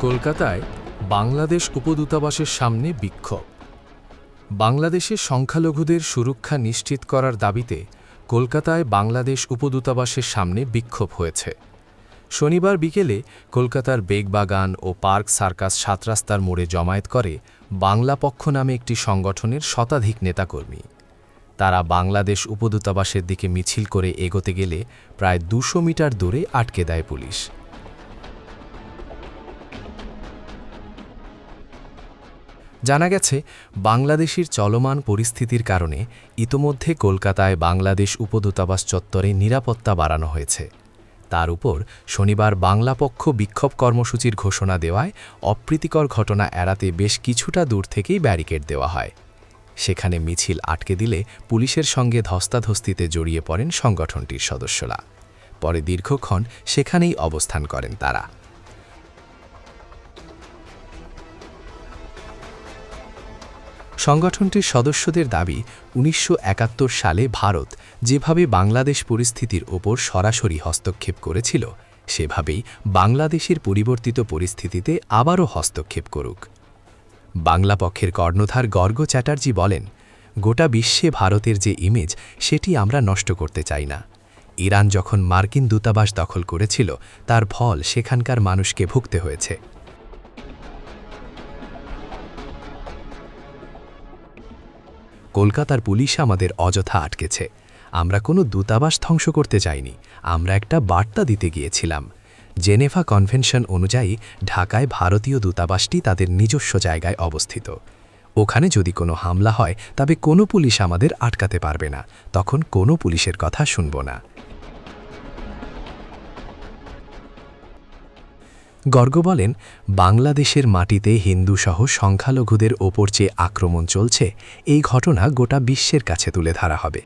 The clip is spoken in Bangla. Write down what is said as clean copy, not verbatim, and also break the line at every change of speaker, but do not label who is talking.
কলকাতায় বাংলাদেশ উপদূতাবাসের সামনে বিক্ষোভ। বাংলাদেশের সংখ্যালঘুদের সুরক্ষা নিশ্চিত করার দাবিতে কলকাতায় বাংলাদেশ উপদূতাবাসের সামনে বিক্ষোভ হয়েছে। শনিবার বিকেলে কলকাতার বেগবাগান ও পার্ক সার্কাস ৭ রাস্তার মোড়ে জমায়েত করে বাংলা পক্ষ নামে একটি সংগঠনের শতাধিক নেতাকর্মী। তারা বাংলাদেশ উপদূতাবাসের দিকে মিছিল করে এগোতে গেলে প্রায় ২০০ মিটার দূরে আটকে দেয় পুলিশ। জানা গেছে, বাংলাদেশের চলমান পরিস্থিতির কারণে ইতোমধ্যে কলকাতায় বাংলাদেশ উপদূতাবাস চত্বরে নিরাপত্তা বাড়ানো হয়েছে। তার উপর শনিবার বাংলা পক্ষ বিক্ষোভ কর্মসূচির ঘোষণা দেওয়ায় অপ্রীতিকর ঘটনা এড়াতে বেশ কিছুটা দূর থেকেই ব্যারিকেড দেওয়া হয়। সেখানে মিছিল আটকে দিলে পুলিশের সঙ্গে ধস্তাধস্তিতে জড়িয়ে পড়েন সংগঠনটির সদস্যরা। পরে দীর্ঘক্ষণ সেখানেই অবস্থান করেন তারা। সংগঠনটির সদস্যদের দাবি, ১৯৭১ সালে ভারত যেভাবে বাংলাদেশ পরিস্থিতির ওপর সরাসরি হস্তক্ষেপ করেছিল, সেভাবেই বাংলাদেশের পরিবর্তিত পরিস্থিতিতে আবারও হস্তক্ষেপ করুক। বাংলা পক্ষের কর্ণধার গর্গ চ্যাটার্জি বলেন, গোটা বিশ্বে ভারতের যে ইমেজ, সেটি আমরা নষ্ট করতে চাই না। ইরান যখন মার্কিন দূতাবাস দখল করেছিল, তার ফল সেখানকার মানুষকে ভুগতে হয়েছে। কলকাতার পুলিশ আমাদের অযথা আটকেছে। আমরা কোনো দূতাবাস ধ্বংস করতে চাইনি, আমরা একটা বার্তা দিতে গিয়েছিলাম। জেনেভা কনভেনশন অনুযায়ী ঢাকায় ভারতীয় দূতাবাসটি তাদের নিজস্ব জায়গায় অবস্থিত। ওখানে যদি কোনো হামলা হয়, তবে কোনো পুলিশ আমাদের আটকাতে পারবে না, তখন কোনো পুলিশের কথা শুনব না। গর্গ বলেন, বাংলাদেশের মাটিতে হিন্দুসহ সংখ্যালঘুদের ওপর যে আক্রমণ চলছে, এই ঘটনা গোটা বিশ্বের কাছে তুলে ধরা হবে।